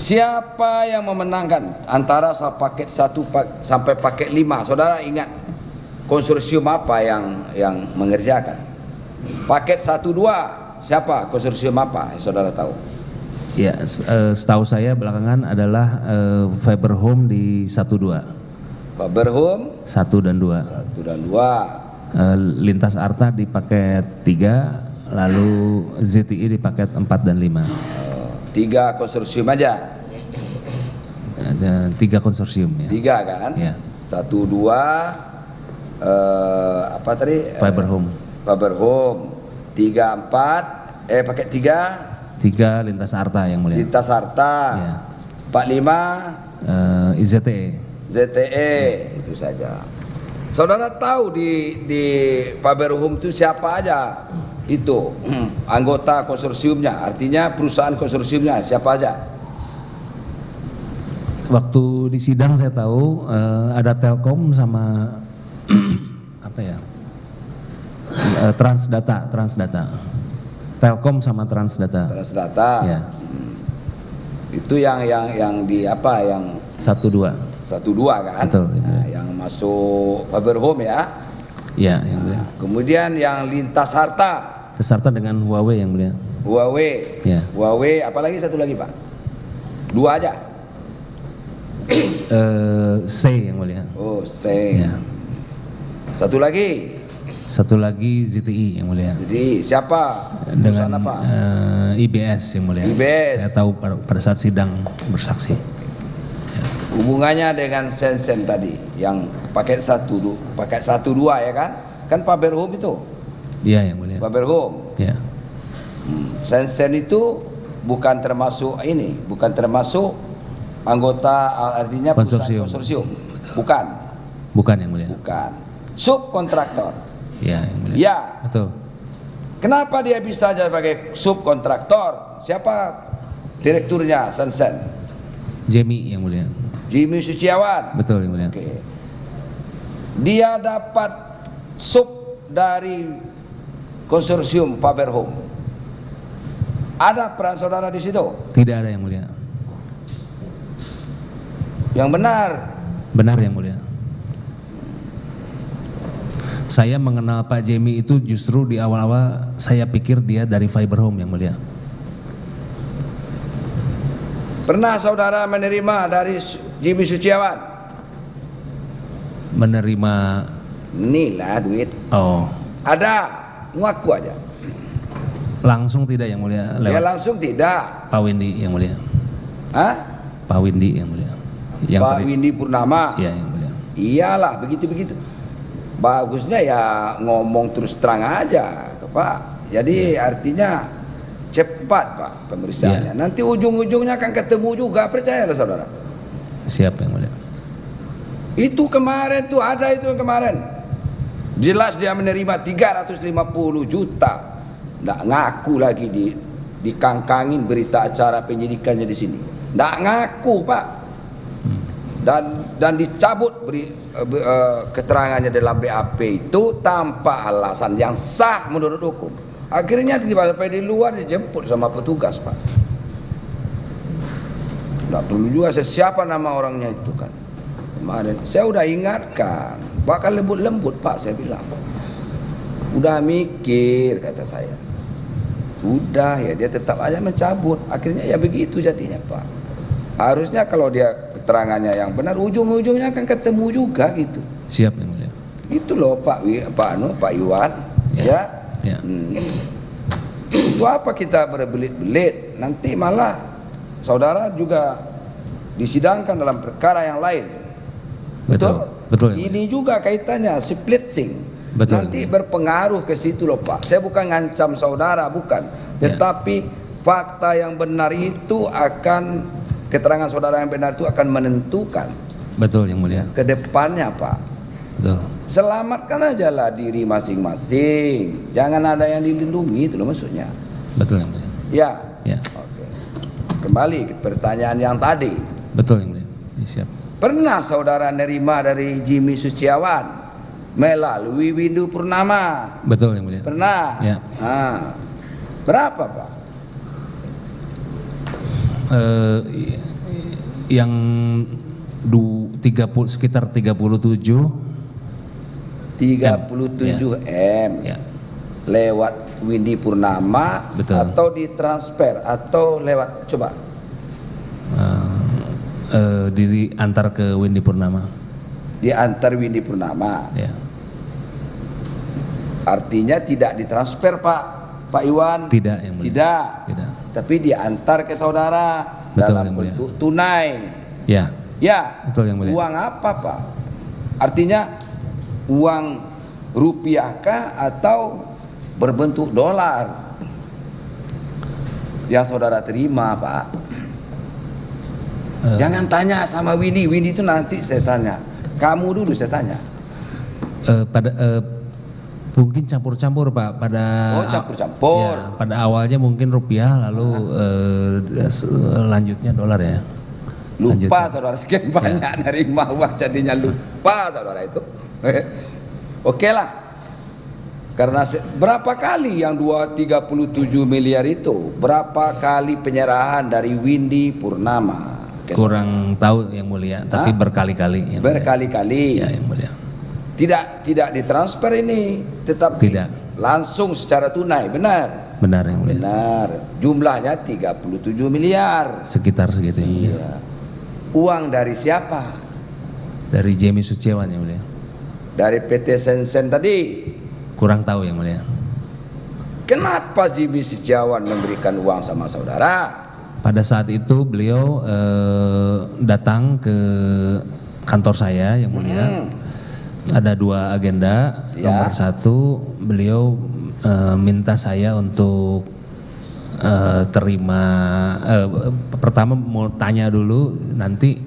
Siapa yang memenangkan antara paket 1 sampai paket 5? Saudara ingat konsorsium apa yang mengerjakan? Paket 1, 2 siapa? Konsorsium apa? Saudara tahu? Ya, setahu saya belakangan adalah Fiber Home di 1, 2. Fiber Home 1 dan 2. 1 dan 2. Lintas Arta di paket 3, lalu ZTI di paket 4 dan 5. 3 konsorsium aja. Ada 3 konsorsium ya. 3 kan? Ya. 1, 2 apa tadi? Fiber Home. Fiber Home. 3, 4 paket 3 Lintas Arta yang mulia. Lintas Arta. Ya. 4, 5 ZTE. ZTE. Itu saja. Saudara tahu di Fiber Home itu siapa aja? Itu anggota konsorsiumnya, artinya perusahaan konsorsiumnya siapa aja? Waktu di sidang saya tahu ada Telkom sama apa ya, Transdata. Telkom sama Transdata. Ya. Itu yang di apa? Yang 1, 2. 1, 2 kan? Betul. Nah, yang masuk Fiber Home ya. Ya, yang mulia. Kemudian yang Lintas Harta. Beserta dengan Huawei yang mulia. Huawei. Ya. Huawei, apalagi satu lagi Pak? 2 aja. C yang mulia. Oh, C. Ya. Satu lagi ZTI yang mulia. Jadi siapa? Perusahaan Dengan apa? IBS yang mulia. IBS. Saya tahu pada saat sidang bersaksi. Ya. Hubungannya dengan Sensen tadi yang paket 1, 2 ya kan? Kan Fiber Home itu. Iya yang mulia. Fiber Home. Ya. Sensen itu bukan termasuk anggota, artinya konsorsium. Bukan yang mulia. Bukan. Subkontraktor. Ya yang mulia. Ya. Betul. Kenapa dia bisa jadi sebagai subkontraktor? Siapa direkturnya Sensen? Jemi yang mulia. Jimmy Suciawan. Betul yang mulia. Oke. Dia dapat sub dari konsorsium Fiber Home. Ada peran saudara di situ? Tidak ada yang mulia. Yang benar. Benar yang mulia. Saya mengenal Pak Jemi itu justru di awal-awal saya pikir dia dari Fiber Home yang mulia. Pernah saudara menerima dari Jimmy Suciawan? Menerima Inilah duit. Oh. Ada, ngaku aja. Langsung tidak yang mulia. Dia langsung tidak. Pak Windy yang mulia. Hah? Pak Windy yang mulia. Pak Windy Purnama. Iya yang mulia. Iyalah begitu. Bagusnya ya ngomong terus terang aja, Pak. Jadi artinya cepat Pak pemeriksaannya. Nanti ujung-ujungnya akan ketemu juga, percayalah saudara. Siap yang mulia. Itu kemarin tuh ada itu yang kemarin. Jelas dia menerima 350 juta. Nggak ngaku lagi dikangkangin berita acara penyidikannya di sini. Nggak ngaku Pak. Dan dicabut keterangannya dalam BAP itu tanpa alasan yang sah menurut hukum. Akhirnya tiba-tiba di luar dijemput sama petugas Pak. Nggak perlu juga siapa nama orangnya itu kan. Kemarin saya udah ingatkan, bakal lembut-lembut Pak, saya bilang. Udah mikir kata saya. Udah ya dia tetap aja mencabut. Akhirnya ya begitu jadinya Pak. Harusnya kalau dia keterangannya yang benar, ujung-ujungnya akan ketemu juga gitu. Siap yang mulia. Itu loh Pak Iwan, ya. Itu apa kita berbelit-belit? Nanti malah saudara juga disidangkan dalam perkara yang lain. Betul. Ini juga kaitannya splitsing. Betul. Nanti berpengaruh ke situ loh Pak. Saya bukan ngancam saudara, bukan. Tetapi fakta yang benar itu akan, keterangan saudara yang benar itu akan menentukan. Betul yang mulia. Ke depannya Pak. Betul. Selamatkan aja lah diri masing-masing. Jangan ada yang dilindungi, itu loh maksudnya. Betul yang mulia. Ya. Oke. Kembali ke pertanyaan yang tadi. Betul yang mulia. Siap. Pernah saudara nerima dari Jimmy Suciawan melalui Windu Purnama? Betul yang mulia. Pernah? Ya. Berapa Pak? Yang sekitar 37 M ya. Lewat Windy Purnama. Betul. Atau ditransfer atau lewat coba diantar ke Windy Purnama. diantar Windy Purnama. Ya. Artinya tidak ditransfer Pak Iwan. Tidak yang mulia. Tidak. Tapi diantar ke saudara. Betul, dalam yang mulia. bentuk tunai. Ya. Ya. Betul yang mulia. Uang apa Pak? Artinya uang rupiah kah atau berbentuk dolar yang saudara terima Pak? Jangan tanya sama Windy itu nanti saya tanya. Kamu dulu saya tanya. Mungkin campur-campur Pak. Campur-campur. Ya, pada awalnya mungkin rupiah, lalu lanjutnya dolar ya. Lupa saudara sekian banyak nerima uang jadinya lupa saudara itu. Oke lah. Karena berapa kali yang 37 miliar itu? Berapa kali penyerahan dari Windy Purnama? Kurang tahu yang mulia, tapi berkali-kali. Berkali-kali. Ya yang mulia. Tidak ditransfer ini, tetap tidak. Langsung secara tunai, benar? Benar yang mulia. Benar. Jumlahnya 37 miliar. Sekitar segitu. Iya. Uang dari siapa? Dari Jimmy Suciawan yang mulia. Dari PT Sensen tadi. Kurang tahu yang mulia. Kenapa Jimmy Suciawan memberikan uang sama saudara? Pada saat itu beliau datang ke kantor saya yang mulia. Ada dua agenda. Ya. Nomor satu, beliau minta saya untuk pertama mau tanya dulu nanti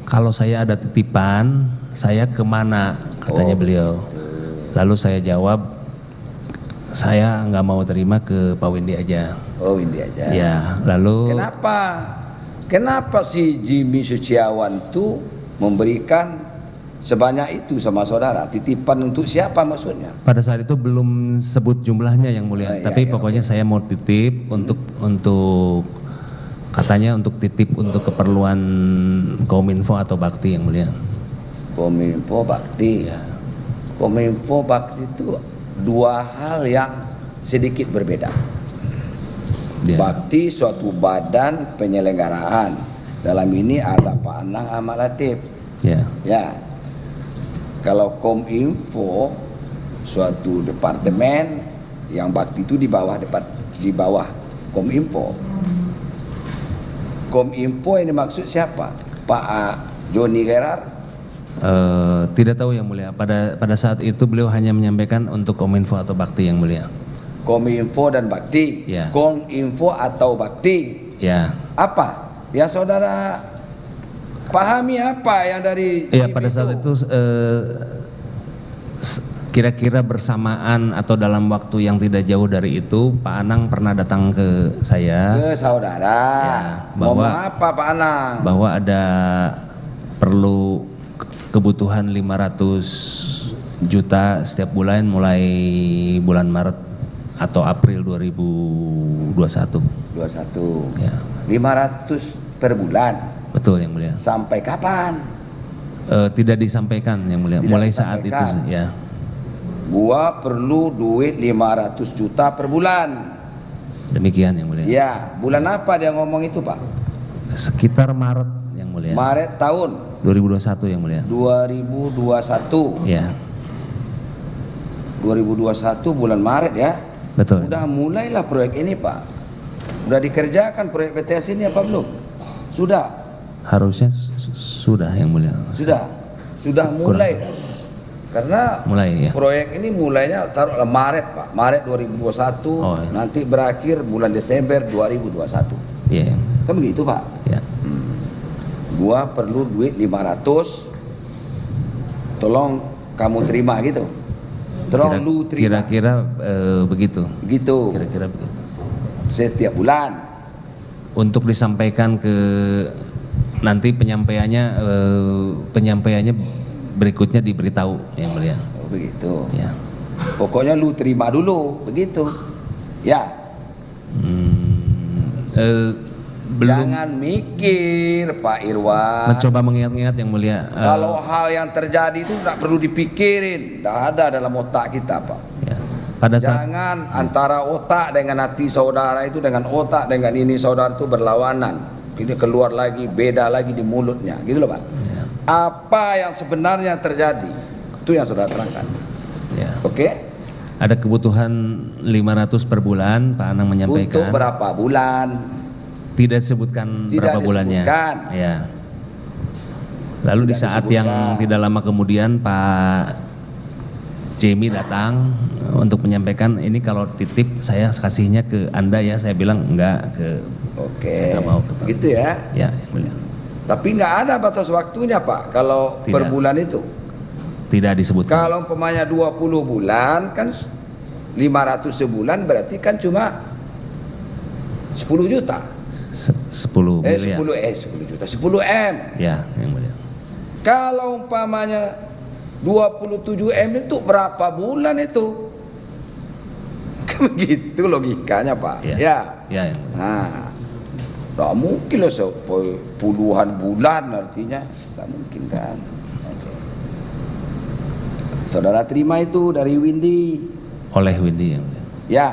kalau saya ada titipan saya kemana, katanya beliau. Lalu saya jawab saya nggak mau terima, ke Pak Windy aja. Oh, Windy aja. Ya, lalu Kenapa si Jimmy Suciawan tuh memberikan sebanyak itu sama saudara? Titipan untuk siapa maksudnya? pada saat itu belum sebut jumlahnya yang mulia, tapi pokoknya saya mau titip untuk katanya untuk titip untuk keperluan Kominfo atau Bakti yang mulia. Kominfo Bakti. Ya. Kominfo Bakti itu dua hal yang sedikit berbeda. Ya. Bakti suatu badan penyelenggaraan. Dalam ini ada Pak Anang Ahmad Latif. Ya. Ya. Kalau Kominfo suatu departemen yang Bakti itu di bawah Kominfo. Kominfo ini maksud siapa? Pak Joni Gerard? Tidak tahu yang mulia. Pada saat itu beliau hanya menyampaikan untuk Kominfo atau Bakti yang mulia. Kominfo dan Bakti. Ya. Kominfo atau Bakti. Ya. Apa? Yang saudara pahami apa yang dari Ya, pada saat itu kira-kira bersamaan atau dalam waktu yang tidak jauh dari itu, Pak Anang pernah datang ke saya. Ke saudara. Ya, bahwa ngomong apa Pak Anang? Bahwa ada perlu kebutuhan 500 juta setiap bulan mulai bulan Maret atau April 2021. 21. Ya. 500 per bulan. Betul yang mulia. Sampai kapan? Tidak disampaikan yang mulia. Tidak mulai saat itu disampaikan. ya. Gua perlu duit 500 juta per bulan. Demikian yang mulia. Ya, bulan apa dia ngomong itu, Pak? Sekitar Maret yang mulia. Maret tahun 2021 yang mulia. 2021. Ya. 2021 bulan Maret ya. Betul. Udah mulailah proyek ini, Pak. Udah dikerjakan proyek PTS ini apa belum? Sudah. Harusnya sudah yang mulia. Sudah mulai. Karena mulai ya. Proyek ini mulainya taruhlah Maret, Pak. Maret 2021, iya. Nanti berakhir bulan Desember 2021. Iya. Kan begitu, Pak? Ya. Gua perlu duit 500. Tolong kamu terima gitu. Tolong lu terima. Kira-kira begitu. Gitu. Kira-kira begitu. Setiap bulan. Untuk disampaikan ke nanti penyampaiannya berikutnya diberitahu yang mulia. Oh, begitu. Ya. Pokoknya lu terima dulu, begitu. Ya. belum Jangan mikir Pak Irwan. mencoba mengingat-ingat yang mulia. Kalau hal yang terjadi itu tidak perlu dipikirin, tidak ada dalam otak kita Pak. Ya, pada saat Jangan antara otak dengan hati saudara itu, dengan otak dengan ini saudara itu berlawanan. Ini keluar lagi, beda lagi di mulutnya, gitu loh Pak. ya, Apa yang sebenarnya terjadi itu yang saudara terangkan. ya, Oke? ada kebutuhan 500 per bulan, Pak Anang Untuk menyampaikan. berapa bulan? Tidak disebutkan Tidak berapa bulannya. disebutkan. Ya. Lalu di Tidak saat disebutkan. yang tidak lama kemudian Pak Jamie datang untuk menyampaikan, ini kalau titip saya kasihnya ke Anda ya. Saya bilang enggak, Oke. saya nggak mau ke Pak. Gitu ya. Ya, yang mulia. Tapi nggak ada batas waktunya Pak kalau Tidak. per bulan itu. Tidak disebutkan. Kalau umpamanya 20 bulan kan 500 sebulan berarti kan cuma 10 juta. 10 miliar. 10 juta, 10 M. Ya, yang mulia. Kalau umpamanya 27 M itu berapa bulan itu? Kan begitu logikanya Pak. Ya. Ya. Ya, yang mulia. Nah, tak mungkin lah puluhan bulan artinya, tak mungkin kan. Oke. Saudara terima itu dari Windy. Oleh Windy yang mulia. Ya.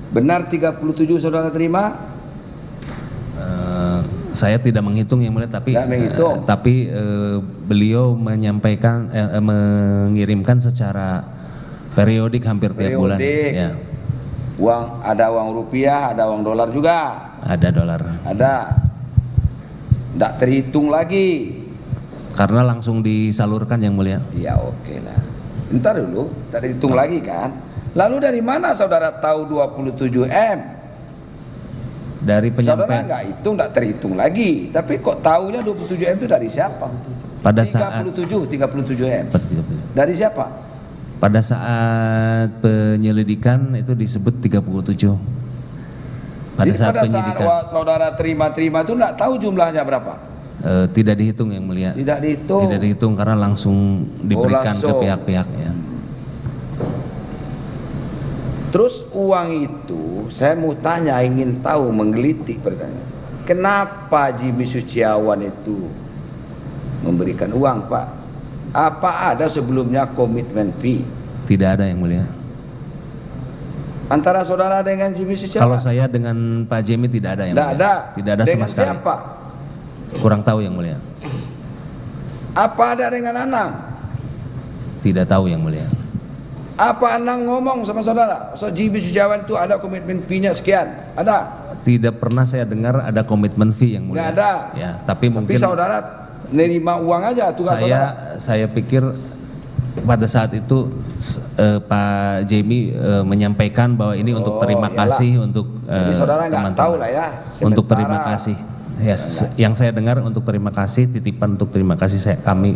Benar 37 saudara terima? Saya tidak menghitung yang mulia, tapi Tidak menghitung. beliau menyampaikan mengirimkan secara periodik hampir tiap bulan. Periodik. Ya, Ada uang rupiah, ada uang dolar juga. ada dolar. Ada. Tidak terhitung lagi. Karena langsung disalurkan yang mulia. Ya oke lah. Ntar dulu, tak dihitung lagi kan. Lalu dari mana saudara tahu 27 M? Dari Saudara penyampaian nggak hitung, nggak terhitung lagi. Tapi kok taunya 27 M itu dari siapa? pada saat 37 M. Dari siapa? pada saat penyelidikan itu disebut 37. Pada Jadi saat pada penyidikan saat saudara terima itu nggak tahu jumlahnya berapa? tidak dihitung yang mulia. Tidak dihitung. Tidak dihitung karena langsung diberikan ke langsung. pihak-pihaknya. Terus uang itu saya mau tanya, ingin tahu, menggelitik pertanyaan. Kenapa Jimmy Suciawan itu memberikan uang Pak? Apa ada sebelumnya komitmen fee Tidak ada yang mulia. antara saudara dengan Jimmy Suciawan? Kalau saya dengan Pak Jamie tidak ada yang Tidak mulia. ada. Tidak ada Dengan sama sekali. siapa? Kurang tahu yang mulia. Apa ada dengan Anang? Tidak tahu yang mulia. Apa Anang ngomong sama saudara? So Jimmy Suciawan itu ada komitmen fee-nya sekian? Ada? Tidak pernah saya dengar ada komitmen fee yang mulia. Nggak ada. Ya, tapi mungkin saudara nerima uang aja tugas saudara. saya pikir pada saat itu Pak Jamie menyampaikan bahwa ini untuk terima iyalah. kasih untuk Jadi saudara nggak teman-teman. tahu lah ya. Untuk Sementara- terima kasih. Yes, yang saya dengar untuk terima kasih, titipan untuk terima kasih kami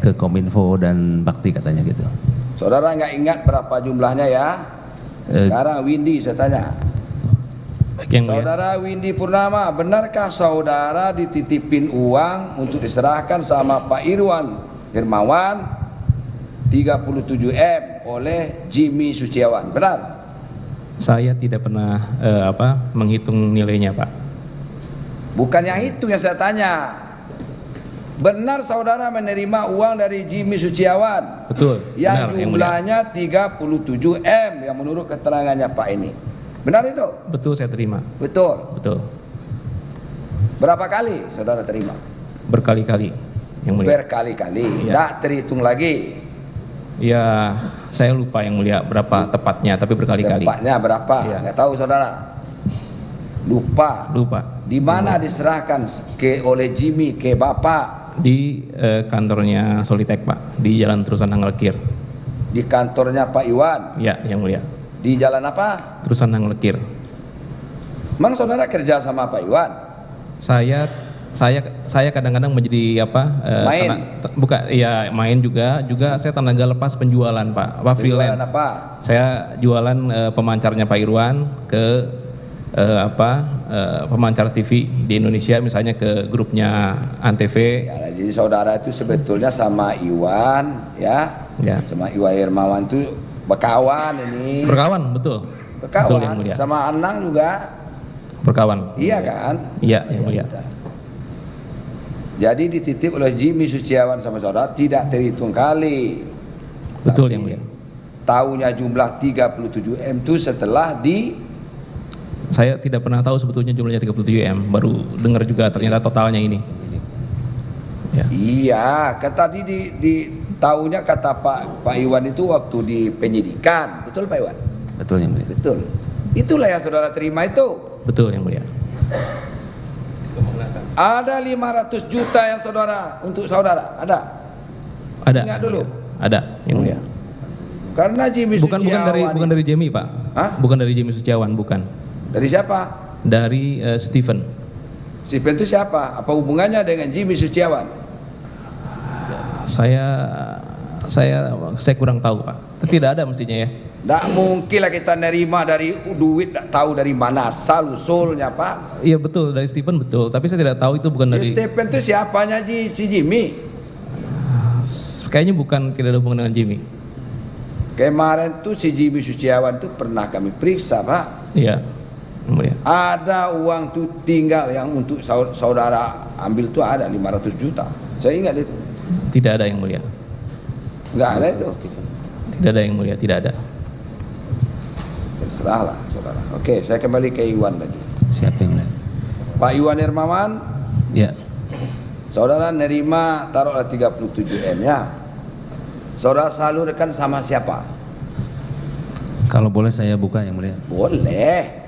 ke Kominfo dan Bakti katanya gitu. Saudara nggak ingat berapa jumlahnya ya? Sekarang Windy saya tanya. Yang mulia. Saudara Windy Purnama, benarkah saudara dititipin uang untuk diserahkan sama Pak Irwan Hermawan 37 M oleh Jimmy Suciawan? Benar? Saya tidak pernah menghitung nilainya, Pak. Bukan yang itu yang saya tanya. Benar saudara menerima uang dari Jimmy Suciawan Betul. yang Benar, yang mulia. jumlahnya 37 M yang menurut keterangannya Pak ini? Benar itu? Betul, saya terima. Betul. Betul. Berapa kali saudara terima? Berkali-kali, yang mulia. Berkali-kali. Iya. Tidak terhitung lagi. Ya, saya lupa yang mulia berapa tepatnya, tapi berkali-kali. Tepatnya berapa? Iya. Nggak tahu saudara. Lupa. Lupa. Di mana diserahkan oleh Jimmy ke Bapak? Di kantornya Solitek, Pak, di Jalan Terusan Nanglekir. Di kantornya Pak Iwan. Ya, yang mulia. Di jalan apa? Terusan Nanglekir. Memang saudara kerja sama Pak Iwan? Saya kadang-kadang menjadi Main? main juga saya tenaga lepas penjualan, Pak. Penjualan Freelance. apa? Saya jualan pemancarnya Pak Irwan ke pemancar TV di Indonesia, misalnya ke grupnya Antv. Ya, jadi saudara itu sebetulnya sama Iwan, ya, Ya. sama Iwan Hermawan itu berkawan ini. Berkawan, betul. Betul, yang Berkawan. mulia. Sama Anang juga. Berkawan. Iya kan? Iya, yang mulia. Jadi dititip oleh Jimmy Suciawan sama saudara tidak terhitung kali. Betul Tapi yang mulia. tahunya jumlah 37 M itu setelah Saya tidak pernah tahu sebetulnya jumlahnya 37 M, baru dengar juga ternyata totalnya ini. Ya. Iya, tadi di tahunya kata Pak Iwan itu waktu di penyidikan. Betul Pak Iwan? Betul yang mulia. Betul. Itulah yang saudara terima itu. Betul yang mulia. Ada 500 juta yang untuk saudara. Ada? Ada. Ingat dulu. Ada yang mulia. Karena Jimmy Bukan Suciawan bukan dari Jimmy, Pak. Hah? Bukan dari Jimmy Suciawan, bukan. Dari siapa? Dari Stephen. Stephen itu siapa? Apa hubungannya dengan Jimmy Suciawan? Saya kurang tahu, Pak. Tidak ada mestinya ya. Tidak mungkin lah kita nerima dari duit, tidak tahu dari mana asal usulnya Pak. Iya betul, dari Stephen betul. Tapi saya tidak tahu itu bukan dari. Stephen itu siapanya si Jimmy? Kayaknya bukan, tidak ada hubungan dengan Jimmy. Kemarin tuh si Jimmy Suciawan itu pernah kami periksa Pak. Iya, yang mulia. Ada uang tuh tinggal yang untuk saudara ambil tuh ada 500 juta. Saya ingat itu. Tidak ada yang mulia. Enggak ada itu. Tidak ada yang mulia, tidak ada. Terserahlah saudara. Oke, saya kembali ke Iwan lagi. Siapa yang mulia? Pak Iwan Hermawan, Ya. saudara nerima taruhlah 37 M ya. Saudara salurkan sama siapa? Kalau boleh saya buka yang mulia. Boleh.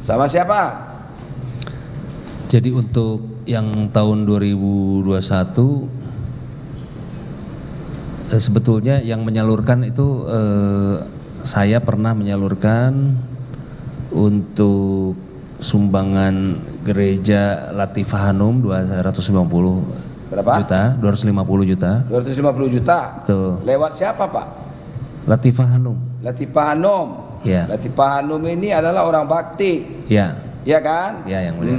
Sama siapa? Jadi untuk yang tahun 2021 sebetulnya yang menyalurkan itu saya pernah menyalurkan untuk sumbangan gereja Latifah Hanum 250 Berapa? juta, 250 juta. 250 juta. Tuh. Lewat siapa Pak? Latifah Hanum. Latifah Hanum. Ya. Latifah Hanum ini adalah orang bakti. Ya, Ya kan? ya yang mulia.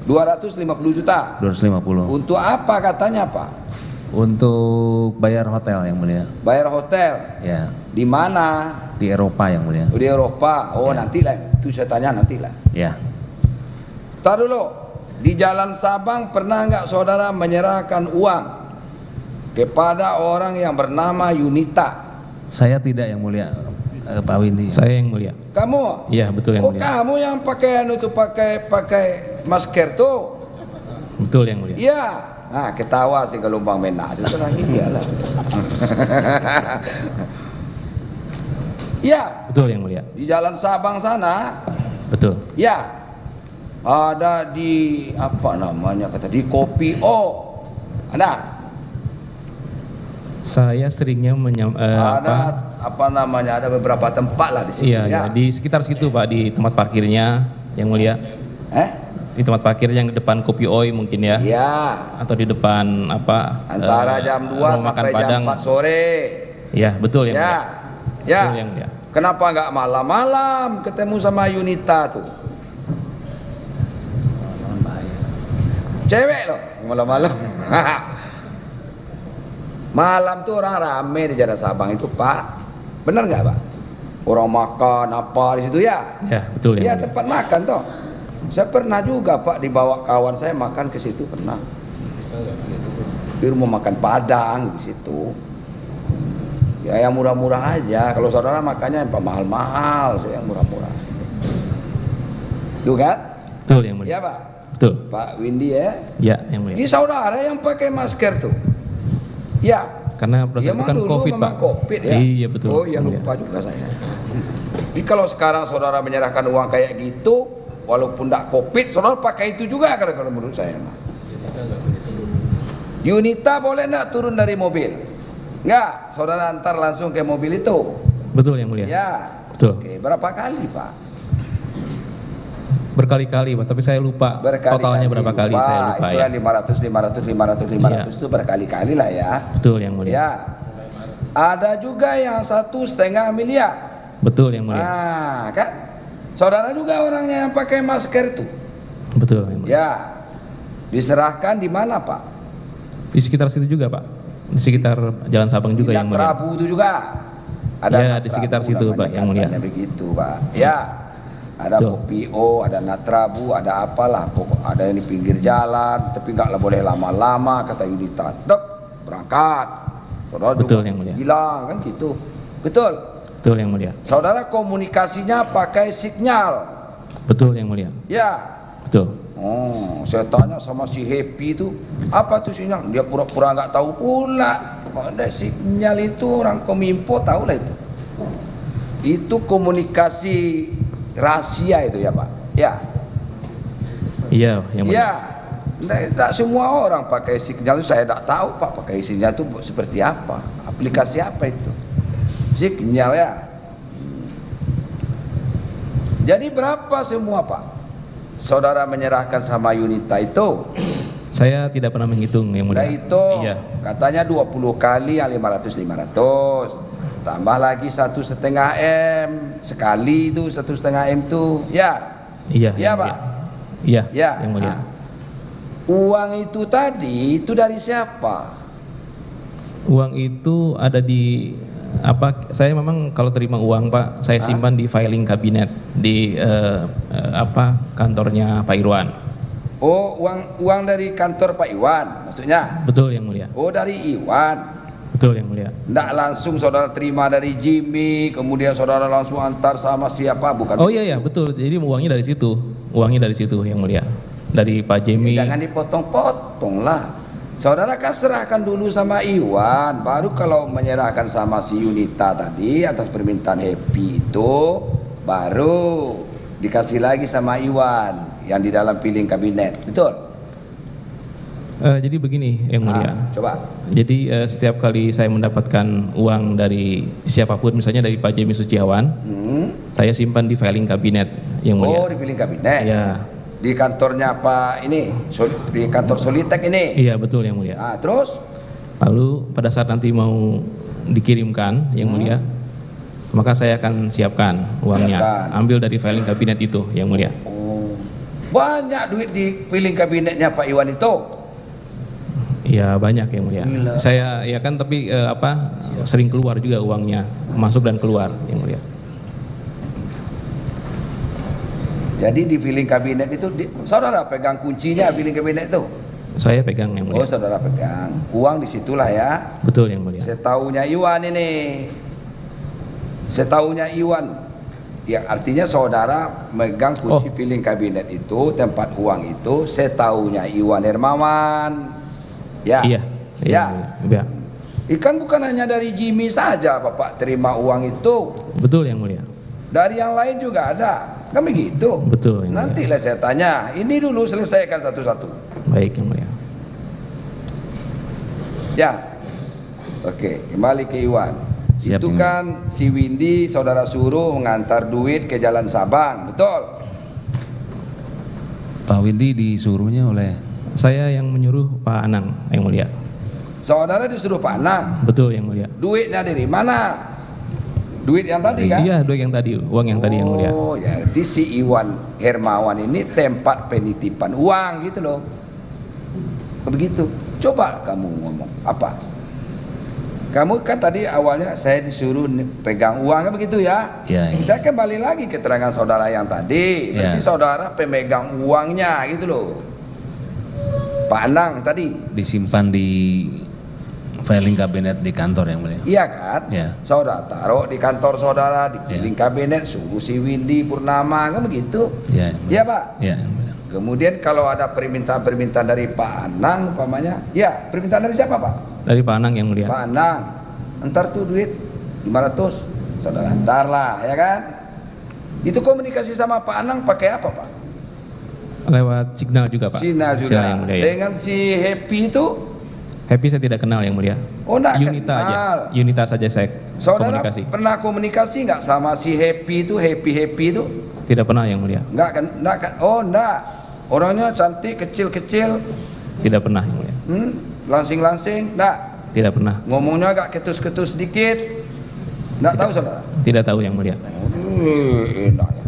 250 juta. 250. Untuk apa katanya Pak? Untuk bayar hotel yang mulia. Bayar hotel. Ya, Di mana? di Eropa yang mulia. Di Eropa. Oh Ya. nantilah. Itu saya tanya nantilah. Ya. Tar dulu. Di Jalan Sabang pernah nggak saudara menyerahkan uang kepada orang yang bernama Yunita? Saya tidak yang mulia, Pak Windy. Saya yang mulia. Kamu? Iya betul yang Oh mulia. kamu yang pakai masker tuh? Betul yang mulia. Iya. Nah ketawa si gelombang merah. Itu lagi dia lah. Iya. Betul yang mulia. Di Jalan Sabang sana. Betul. Ya. Ada di apa namanya kata di Kopi O. Ada. Saya seringnya Ada apa namanya? Ada beberapa tempat lah di sini. Iya, ya. Di sekitar situ Pak, di tempat parkirnya yang mulia. Di tempat parkir yang di depan Kopi Oi mungkin ya. Iya. Atau di depan apa? Antara jam 2 rumah sampai makan jam Padang. 4 sore. Iya, betul yang Ya. mulia. Ya. Betul yang mulia. Kenapa nggak malam-malam ketemu sama Yunita tuh? Cewek loh, malam-malam. Malam tuh orang rame di Jalan Sabang itu Pak. Benar nggak Pak? Orang makan apa di situ ya? Ya, betul Ya yang mulia. tempat makan toh. Saya pernah juga Pak dibawa kawan saya makan ke situ pernah. Di rumah makan Padang di situ. Ya yang murah-murah aja. Kalau saudara makannya yang mahal-mahal, saya yang murah-murah. Tuh kan? Betul yang mulia. Iya Pak. Betul. Pak Windy ya. Ya, yang mulia. Ini saudara yang pakai masker tuh. Ya. Karena Dia berdasarkan dulu COVID memang Pak. COVID ya. Iya betul. Oh iya yang mulia. lupa juga saya. Jadi kalau sekarang saudara menyerahkan uang kayak gitu, walaupun tidak COVID, saudara pakai itu juga kalau menurut saya. Yunita boleh enggak turun dari mobil? Enggak, saudara antar langsung ke mobil itu. Betul yang mulia. Ya. Betul. Oke, berapa kali Pak? Berkali-kali Pak, tapi saya lupa Berkali-kali. totalnya berapa kali, saya lupa itu ya. kan 500 itu berkali-kali lah ya. Betul yang mulia. Ya. Ada juga yang 1,5 miliar. Betul yang mulia. Nah, kan? Saudara juga orangnya yang pakai masker itu. Betul yang mulia. Ya. Diserahkan di mana, Pak? Di sekitar situ juga, Pak. Di sekitar Jalan Sabang juga Di yang mulia. Natrabu itu juga. Ya, di sekitar situ, namanya Pak, yang mulia. katanya begitu, Pak. Ya. Ada Betul. Popio, ada Natrabu, ada apalah, pokok ada yang di pinggir jalan, tapi nggak boleh lama-lama, kata Yunita. Dek, berangkat. Saudara Betul, juga yang mulia. hilang kan gitu. Betul. Betul yang mulia. Saudara komunikasinya pakai sinyal. Betul yang mulia. Ya. Betul. Oh, saya tanya sama si Happy itu, apa tuh sinyal? Dia pura-pura nggak tahu pula. Ada sinyal itu orang Kominfo tahu lah itu. Itu komunikasi rahasia itu ya, Pak. Ya. Iya yang mulia. Ya. Tidak semua orang pakai sinyal. Saya tidak tahu, Pak, pakai sinyal itu seperti apa, aplikasi apa itu. Sinyal ya. Jadi berapa semua, Pak, saudara menyerahkan sama Yunita itu? Saya tidak pernah menghitung yang mulia. Udah itu, Iya. katanya 20 kali yang 500. Tambah lagi 1,5 M. Sekali itu 1,5 M tuh. Ya. Iya. Iya, yang Pak. mulia. Iya. Ya. Yang mulia. Nah, uang itu tadi itu dari siapa? Uang itu ada di apa? Saya memang kalau terima uang, Pak, saya simpan di filing kabinet di kantornya Pak Irwan. Oh, uang dari kantor Pak Iwan maksudnya? Betul yang mulia. Oh, dari Iwan. Betul yang mulia. Tidak langsung saudara terima dari Jimmy, kemudian saudara langsung antar sama siapa, bukan? Oh iya betul. Jadi uangnya dari situ. Uangnya dari situ yang mulia. Dari Pak Jimmy. Jangan dipotong-potong lah. Saudara kan serahkan dulu sama Iwan, baru kalau menyerahkan sama si Yunita tadi atas permintaan Happy itu, baru dikasih lagi sama Iwan yang di dalam piling kabinet. Betul? Jadi begini yang mulia. Coba. Jadi setiap kali saya mendapatkan uang dari siapapun, misalnya dari Pak Jimmy Suciawan, saya simpan di filing kabinet yang mulia. Oh, di piling kabinet. Ya. Di kantornya Pak ini, di kantor Solitek ini. Iya betul yang mulia. Nah, terus? Lalu pada saat nanti mau dikirimkan yang mulia, maka saya akan siapkan uangnya. Siapkan. Ambil dari filing kabinet itu yang mulia. Oh, banyak duit di piling kabinetnya Pak Iwan itu. Iya banyak yang mulia. Gila. Saya ya kan tapi sering keluar juga uangnya, masuk dan keluar yang mulia. Jadi di piling kabinet itu, saudara pegang kuncinya piling kabinet itu? Saya pegang yang Oh, mulia. saudara pegang. Uang disitulah ya. Betul yang mulia. Setaunya Iwan ini. Setaunya Iwan. Ya artinya saudara megang kunci piling kabinet itu, tempat uang itu, setaunya Iwan Hermawan. Ya. Iya. Ya. Iya. Ikan bukan hanya dari Jimmy saja Bapak terima uang itu. Betul yang mulia. Dari yang lain juga ada. Kan begitu. Betul yang mulia. Nantilah saya tanya. Ini dulu selesaikan satu-satu. Baik yang mulia. Ya. Oke, kembali ke Iwan. Siap, Itu Iwan. kan si Windy saudara suruh mengantar duit ke Jalan Sabang, betul? Pak Windy disuruhnya oleh Saya yang menyuruh Pak Anang yang mulia. Saudara disuruh Pak Anang. Betul yang mulia. Duitnya dari mana? Duit yang tadi kan? Iya, duit yang tadi, uang yang tadi yang mulia. Oh, ya, jadi si Iwan Hermawan ini tempat penitipan uang gitu loh. Begitu. Coba kamu ngomong apa? Kamu kan tadi awalnya saya disuruh pegang uang kan begitu ya? Ya, Saya kembali lagi keterangan saudara yang tadi. Berarti Ya. saudara pemegang uangnya gitu loh. Pak Anang tadi. disimpan di filing kabinet di kantor yang mulia. Iya kan? Ya. Saudara taruh di kantor saudara, di piling kabinet, suruh si Windy Purnama kan begitu. Ya. Iya Pak. Ya. Yang mulia. Kemudian kalau ada permintaan-permintaan dari Pak Anang umpamanya, ya permintaan dari siapa Pak? Dari Pak Anang yang mulia. Pak Anang, antar tuh duit 500, saudara antar lah, ya kan? Itu komunikasi sama Pak Anang pakai apa Pak? Lewat signal juga Pak. Sinyal juga. Sinyal yang mulia, ya. Dengan si Happy itu, Happy saya tidak kenal yang mulia. oh enggak Yunita kenal. aja. Yunita saja saya Saudara komunikasi. pernah komunikasi nggak sama si Happy itu, Happy itu? Tidak pernah yang mulia. Enggak kan? Enggak kan? Oh enggak. Orangnya cantik, kecil-kecil, Tidak pernah yang mulia. langsing-langsing, enggak. Tidak pernah. Ngomongnya agak ketus-ketus sedikit. Enggak tahu saudara? Tidak tahu yang mulia. Enak ya.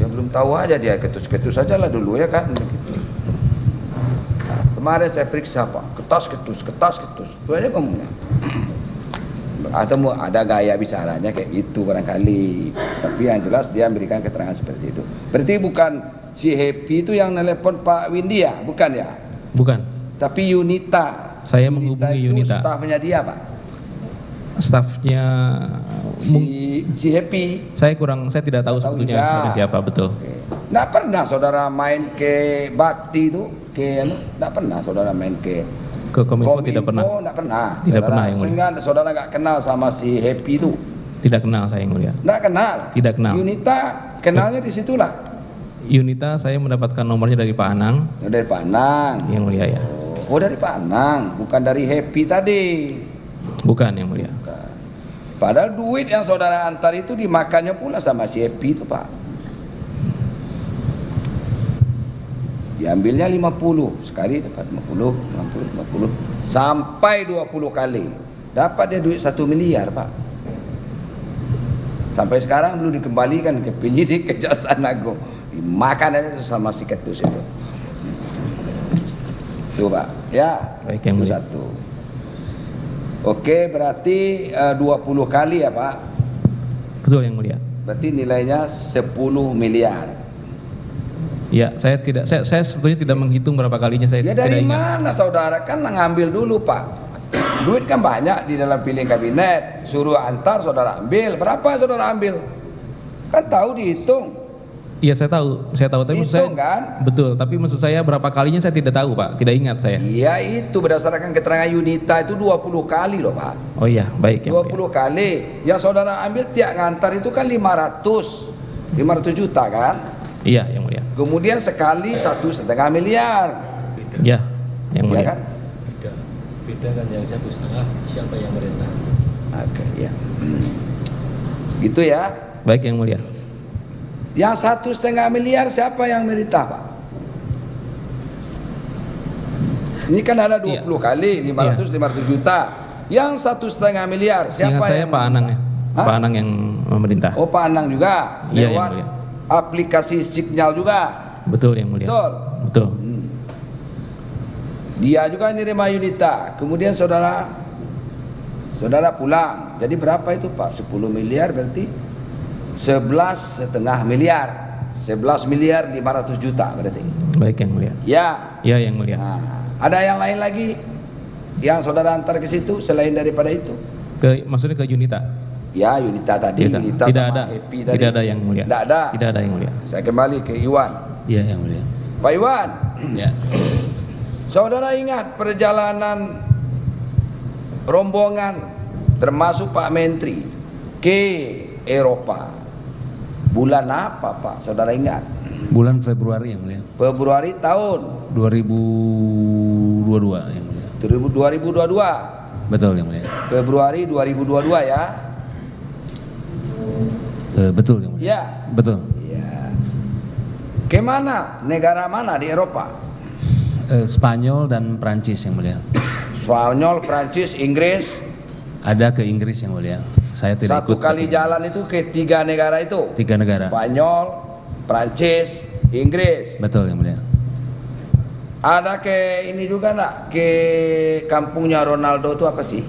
Dia belum tahu aja dia ketus-ketus aja lah dulu ya kan. kemarin saya periksa Pak, ketas ketus. Itu aja ngomongnya. Atau ada gaya bicaranya kayak gitu barangkali. Tapi yang jelas dia memberikan keterangan seperti itu. Berarti bukan si Happy itu yang nelpon Pak Windy ya? Bukan ya? Bukan. Tapi Yunita. Saya menghubungi Yunita. Stafnya dia Pak? Stafnya si Happy. Saya tidak tahu sebetulnya juga. siapa betul. Nggak pernah saudara main ke Bakti itu, nggak pernah saudara main ke Kominfo tidak pernah. Nggak pernah. Tidak pernah yang mulia. Sehingga saudara nggak kenal sama si Happy itu. Tidak kenal saya yang mulia. Nggak kenal. Tidak kenal. Yunita kenalnya di situlah. Yunita saya mendapatkan nomornya dari Pak Anang. Dari Pak Anang. Yang mulia ya. Oh dari Pak Anang, bukan dari Happy tadi. Bukan yang mulia. Bukan. Padahal duit yang saudara antar itu dimakannya pula sama si Happy itu Pak. Diambilnya 50 sekali dapat 50 sampai 20 kali. Dapat dia duit 1 miliar Pak. Sampai sekarang belum dikembalikan ke penyidik Kejaksaan Agung. Dimakan aja itu sama si ketus itu. Tuh Pak, ya. Baik yang mulia. Satu. Oke, berarti 20 kali ya Pak. Betul yang mulia. Berarti nilainya 10 miliar. Ya, saya sebetulnya tidak menghitung berapa kalinya saya Ya tidak dari ingat. mana saudara kan ngambil dulu Pak. Duit kan banyak di dalam piling kabinet. Suruh antar saudara ambil. Berapa saudara ambil? Kan tahu dihitung. Iya saya tahu tapi maksud saya Hitung kan? betul, tapi maksud saya berapa kalinya saya tidak tahu Pak, tidak ingat saya. Iya itu berdasarkan keterangan Yunita itu 20 kali loh Pak. Oh iya, baik ya. 20 kali. Yang saudara ambil tiap ngantar itu kan 500 juta kan? Iya, yang mulia. Kemudian sekali 1,5 miliar. Iya, yang mulia. Iya kan? Beda kan yang 1,5 siapa yang merintah? Oke, ya. Gitu ya. Baik yang mulia. Yang 1,5 miliar siapa yang merintah Pak? Ini kan ada 20 kali 500 juta. Yang 1,5 miliar siapa Ingat saya yang Pak Anang ya. Hah? Pak Anang yang memerintah. Oh Pak Anang juga. Iya, yang Lewat mulia. aplikasi Signal juga. Betul yang mulia. Betul. Betul. Dia juga nerima Yunita. Kemudian saudara pulang. Jadi berapa itu Pak? 10 miliar berarti 11,5 miliar. 11 miliar 500 juta berarti. Baik yang mulia. Ya. Ya yang mulia. Nah, ada yang lain lagi yang saudara antar ke situ selain daripada itu? Maksudnya ke Yunita? Ya, Yunita tadi. Tidak, Yunita tidak sama ada. Happy tadi. Tidak ada yang mulia. Tidak ada. Tidak ada yang mulia. Saya kembali ke Iwan. Iya yang mulia. Pak Iwan, Ya. saudara ingat perjalanan rombongan termasuk Pak Menteri ke Eropa. Bulan apa Pak? Saudara ingat? Bulan Februari yang mulia. Februari tahun 2022 yang mulia. 2022. Betul yang mulia. Februari 2022 ya. Betul yang mulia. Ya. Betul. Ya. Kemana? Negara mana di Eropa? Spanyol dan Prancis yang mulia. Spanyol, Prancis, Inggris. Ada ke Inggris yang mulia. Saya tidak Satu ikut. kali jalan itu ke 3 negara itu. 3 negara. Spanyol, Prancis, Inggris. Betul yang mulia. Ada ke ini juga enggak? Ke kampungnya Ronaldo itu apa sih?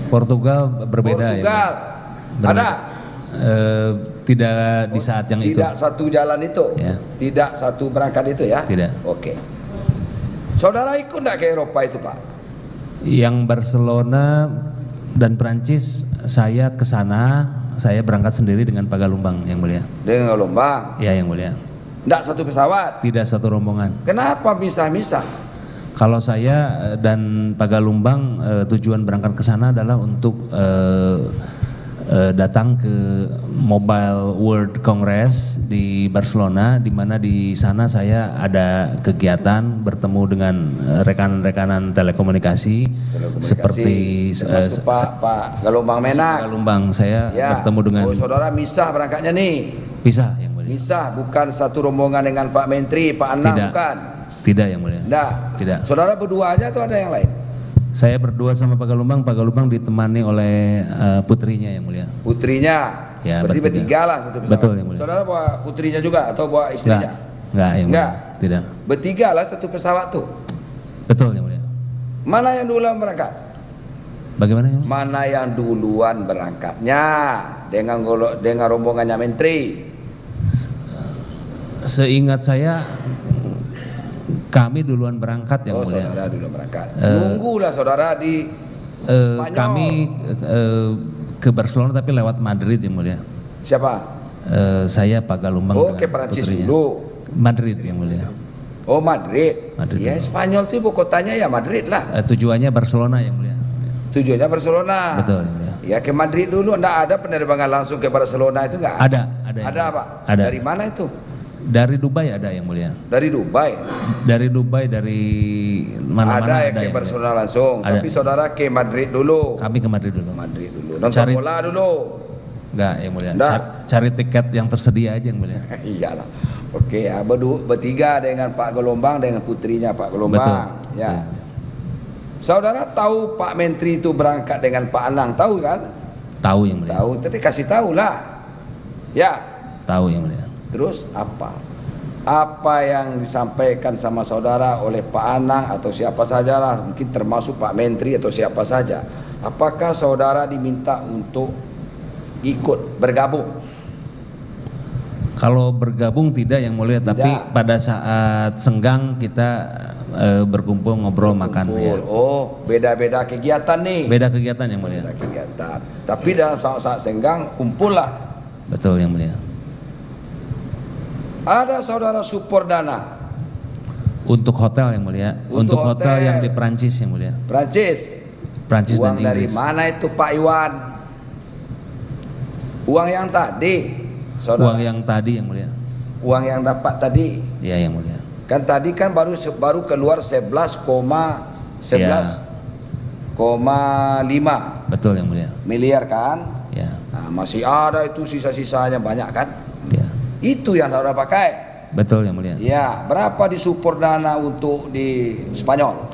Portugal berbeda Portugal. ya. Mulia. Ada? Tidak di saat yang itu. Tidak satu jalan itu. Ya. Tidak satu berangkat itu ya. Tidak. Oke. Saudara ikut enggak ke Eropa itu Pak? Yang Barcelona dan Prancis saya ke sana, saya berangkat sendiri dengan Pak Galumbang yang mulia. Dengan gelombang. Ya yang mulia. Enggak satu pesawat. Tidak satu rombongan. Kenapa misah-misah? Kalau saya dan Pak Galumbang tujuan berangkat ke sana adalah untuk datang ke Mobile World Congress di Barcelona, di mana di sana saya ada kegiatan bertemu dengan rekan-rekanan telekomunikasi seperti termasuk Pak Galumbang Menak. Galumbang. Saya bertemu dengan saudara misah berangkatnya nih. pisah yang mulia. Misah, bukan satu rombongan dengan Pak Menteri, Pak Anang, Tidak. bukan. Tidak yang mulia. Enggak. Tidak. Saudara berdua aja atau ada yang lain? Saya berdua sama Pak Galumbang ditemani oleh putrinya yang mulia. Putrinya. Ya, berarti bertiga. bertiga lah satu pesawat. Betul, yang mulia. Saudara bawa putrinya juga atau bawa istrinya? Enggak yang mulia. Enggak. Tidak. Bertiga lah satu pesawat tuh. Betul yang mulia. Mana yang duluan berangkat? Bagaimana ya? Mana yang duluan berangkatnya dengan rombongannya menteri? Seingat saya kami duluan berangkat yang mulia. Saudara duluan berangkat. Nunggulah saudara di Spanyol. Kami ke Barcelona tapi lewat Madrid yang mulia. Siapa? Saya Pak Galumbang. Ke Perancis dulu. Madrid yang mulia. Oh Madrid. Ya dulu. Spanyol itu ibu kotanya ya Madrid lah. Tujuannya Barcelona yang mulia. Tujuannya Barcelona. Betul yang mulia. Ya ke Madrid dulu. Nggak ada penerbangan langsung ke Barcelona itu nggak ada. Ada apa? Ada. Dari mana itu? Dari Dubai ada yang mulia. Dari Dubai. Dari mana-mana ada yang ke Barcelona langsung. Ada. Tapi saudara ke Madrid dulu. Kami ke Madrid dulu. Nonton bola dulu. Enggak yang mulia. Cari tiket yang tersedia aja yang mulia. Iyalah. Oke, ya, bertiga dengan Pak Gelombang dengan putrinya Pak Gelombang. Betul. Ya. Saudara tahu Pak Menteri itu berangkat dengan Pak Anang, tahu kan? Tahu yang mulia. Tahu, tapi kasih tahu lah. Ya. Tahu yang mulia. Terus apa? Apa yang disampaikan sama saudara oleh Pak Anang atau siapa sajalah, mungkin termasuk Pak Menteri atau siapa saja. Apakah saudara diminta untuk ikut bergabung? Kalau bergabung tidak yang mulia, tapi pada saat senggang kita berkumpul ngobrol makan. Ya. Oh, beda-beda kegiatan nih. Beda kegiatan yang mulia. Beda kegiatan. Tapi dalam saat senggang kumpul lah. Betul yang mulia. Ada saudara support dana untuk hotel yang mulia. Untuk hotel yang di Prancis yang mulia. Prancis dan Inggris. Dari mana itu Pak Iwan? Uang yang tadi. Saudara. Uang yang tadi yang mulia. Uang yang dapat tadi. Iya yang mulia. Kan tadi kan baru keluar 11,5 Betul yang mulia. Miliar kan? Ya. Nah, masih ada itu sisa-sisanya banyak kan? Ya. Itu yang saudara pakai. Betul yang mulia. Ya, berapa disupport dana untuk di Spanyol?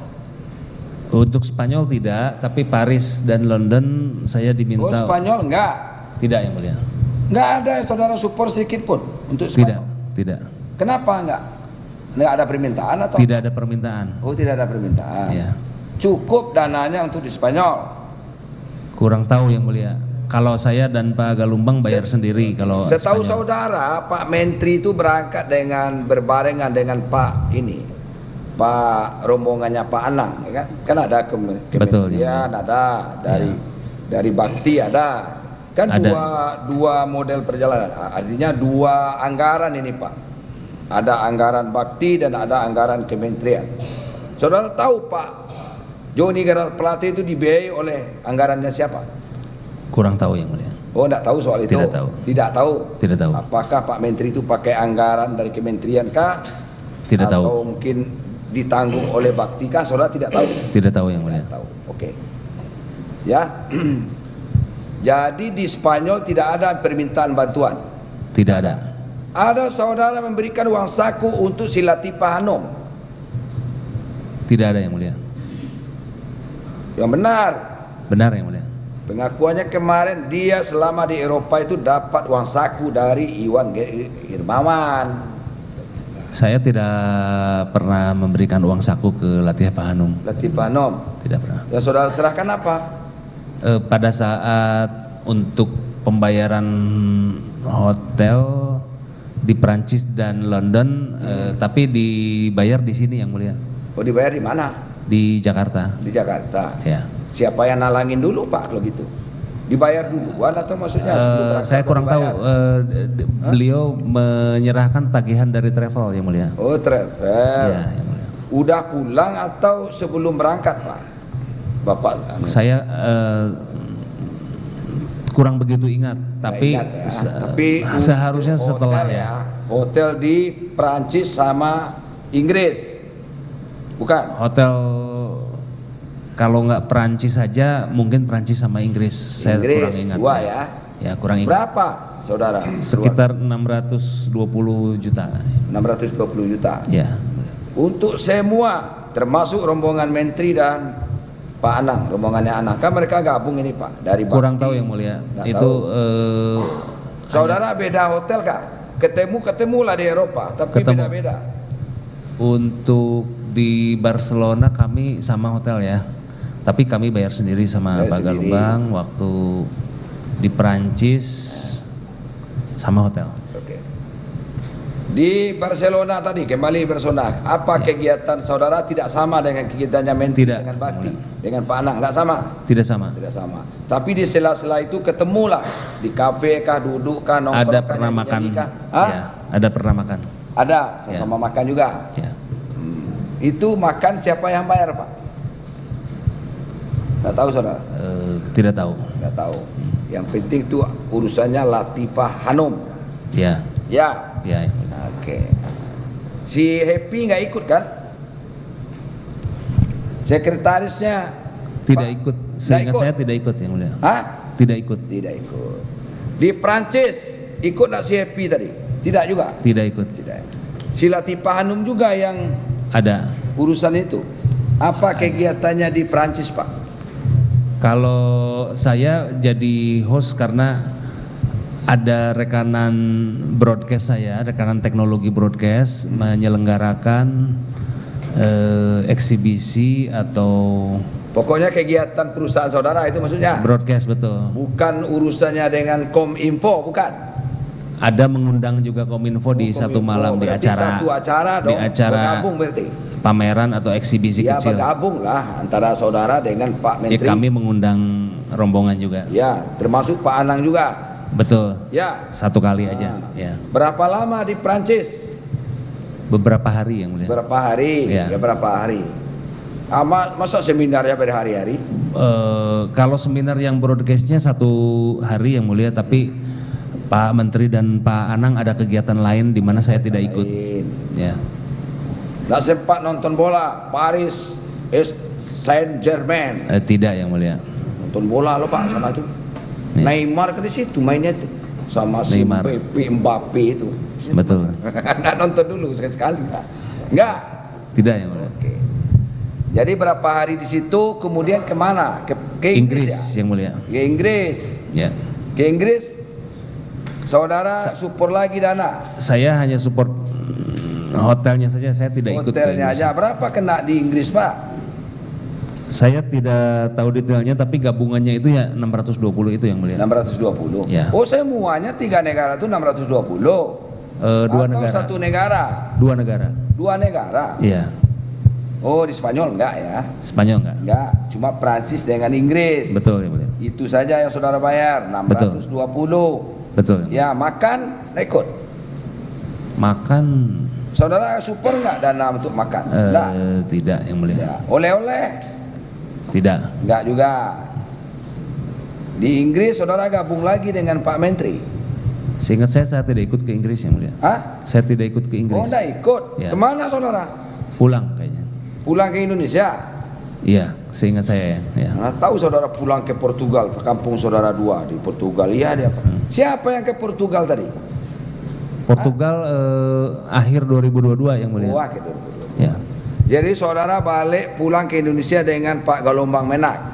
Untuk Spanyol tidak, tapi Paris dan London saya diminta. Oh, Spanyol enggak? Tidak yang mulia. Enggak ada saudara support sedikit pun untuk Spanyol? Tidak. Kenapa enggak? Enggak ada permintaan atau? Tidak ada permintaan. Oh, tidak ada permintaan. Ya. Cukup dananya untuk di Spanyol? Kurang tahu yang mulia. Kalau saya dan Pak Galumbang bayar sendiri kalau setahu Spanyol. Saudara, Pak Menteri itu berangkat dengan berbarengan dengan Pak rombongannya Pak Anang, ya kan? Kan ada kementerian, ada dari Bakti ada. Kan dua model perjalanan. Artinya dua anggaran ini, Pak. Ada anggaran Bakti dan ada anggaran kementerian. Saudara tahu Pak Joni Gerard Plate itu dibiayai oleh anggarannya siapa? Kurang tahu yang mulia. Oh, tidak tahu soal itu. Tidak tahu. Tidak tahu. Apakah Pak Menteri itu pakai anggaran dari kementerian kah? Tidak tahu. Atau mungkin ditanggung oleh Bakti kah? Saudara tidak tahu. Tidak tahu yang mulia. Tidak tahu. Oke. Ya. Jadi di Spanyol tidak ada permintaan bantuan. Tidak ada. Ada saudara memberikan uang saku untuk si Latifah Hanum. Tidak ada yang mulia. Yang benar. Benar yang mulia. Pengakuannya kemarin dia selama di Eropa itu dapat uang saku dari Iwan Irmawan. Saya tidak pernah memberikan uang saku ke Latifah Hanum. Latifah Hanum. Tidak pernah. Yang saudara serahkan apa? Pada saat untuk pembayaran hotel di Prancis dan London, tapi dibayar di sini yang mulia. Oh, dibayar di mana? Di Jakarta. Di Jakarta. Ya. Siapa yang nalangin dulu Pak kalau gitu? Dibayar duluan atau maksudnya saya kurang tahu. Beliau menyerahkan tagihan dari travel yang mulia. Oh, travel. Ya, yang mulia. Udah pulang atau sebelum berangkat Pak? Bapak? Saya kurang begitu ingat, tapi tapi seharusnya setelah hotel di Prancis sama Inggris. Bukan? Hotel kalau nggak Prancis saja, mungkin Prancis sama Inggris. Saya kurang ingat. Dua ya? Ya, kurang ingat. Berapa, saudara? Sekitar 620 juta. 620 juta. Ya. Untuk semua, termasuk rombongan Menteri dan Pak Anang, rombongannya Anang. Kan mereka gabung ini Pak dari Bakti. Kurang tahu yang mulia. Itu saudara beda hotel kah? Ketemulah di Eropa, tapi beda-beda. Untuk di Barcelona kami sama hotel ya. Tapi kami bayar sendiri sama Bayar Pak sendiri. Galumbang. Waktu di Perancis sama hotel. Oke. Di Barcelona tadi, kembali Barcelona, apa kegiatan saudara tidak sama dengan kegiatannya Menteri Tidak. dengan Bakti, dengan Pak Anang, enggak sama? Tidak sama. Tidak sama. Tapi di sela-sela itu ketemulah di kafe kah, duduk kah, nongkrong Ada kah, pernah makan. nyanyi-nyanyi kah? Hah? Ya, ada pernah makan. Ada, sama-sama makan juga. Ya. Itu makan siapa yang bayar, Pak? Enggak tahu saudara? Tidak tahu. Enggak tahu. Yang penting itu urusannya Latifah Hanum. Ya, Ya. ya. Oke. Si Happy nggak ikut kan? Sekretarisnya Tidak Pak, ikut. nggak Seingat ikut? saya tidak ikut yang mulia. Hah? Tidak ikut. Tidak ikut. Di Prancis ikut nggak si Happy tadi? Tidak juga. Tidak ikut. Tidak. Si Latifah Hanum juga yang Ada. urusan itu. Apa kegiatannya di Prancis, Pak? Kalau saya jadi host karena ada rekanan broadcast saya, rekanan teknologi broadcast menyelenggarakan eksibisi atau Pokoknya kegiatan perusahaan saudara itu maksudnya. broadcast, betul. Bukan urusannya dengan Kominfo, bukan. Ada mengundang juga Kominfo di satu malam di Berarti acara, satu acara dong. di acara Bergabung berarti. pameran atau eksibisi Ya kecil. bergabung lah antara saudara dengan Pak Ya, Menteri. kami mengundang rombongan juga. Ya, termasuk Pak Anang juga. Betul. Ya. Satu kali aja. Ah. Ya. Berapa lama di Prancis? Beberapa hari yang mulia. Berapa hari? Ya. Ya berapa hari? Masa seminarnya berhari-hari? Kalau seminar yang broadcastnya satu hari yang mulia, tapi Pak Menteri dan Pak Anang ada kegiatan lain di mana saya tidak ikut. Lain. Ya. Nggak sempat nonton bola Paris Saint-Germain. Tidak yang mulia. Nonton bola lo Pak sana tuh. Ya. Neymar ke di situ mainnya tuh sama si Neymar. Mbappe itu. Betul. Nggak nonton dulu sekali-sekali Pak. Nggak. Tidak yang mulia. Oke. Jadi berapa hari di situ, kemudian kemana? Ke Inggris ya? yang mulia. Ke Inggris. Ya. Ke Inggris. Saudara support lagi dana. Saya hanya support hotelnya saja, saya tidak ikut ke Hotelnya Inggris. aja. Berapa kena di Inggris Pak? Saya tidak tahu detailnya, tapi gabungannya itu ya 620 itu yang mulia. 620. Ya. Oh semuanya 3 negara itu 620. Dua Atau negara. satu negara? Dua negara. 2 negara. Iya. Oh di Spanyol enggak ya? Spanyol enggak? Enggak. Cuma Prancis dengan Inggris. Betul yang mulia. Itu saja yang saudara bayar 620. Betul. Yang mulia. Ya makan ikut. Makan Saudara support enggak dana untuk makan? Enggak. tidak yang mulia. Ya. Oleh-oleh? Tidak. Enggak juga. Di Inggris saudara gabung lagi dengan Pak Menteri. Seingat saya tidak ikut ke Inggris yang mulia. Hah? Saya tidak ikut ke Oh Inggris. enggak ikut. Ya. Kemana saudara? Pulang kayaknya. Pulang ke Indonesia. Iya, seingat saya ya. Nah, tahu saudara pulang ke Portugal, ke kampung saudara dua di Portugal. Iya dia Pak. Siapa yang ke Portugal tadi? Portugal akhir 2022 yang mulia. Wah, gitu. Ya. Jadi saudara balik pulang ke Indonesia dengan Pak Galumbang Menak.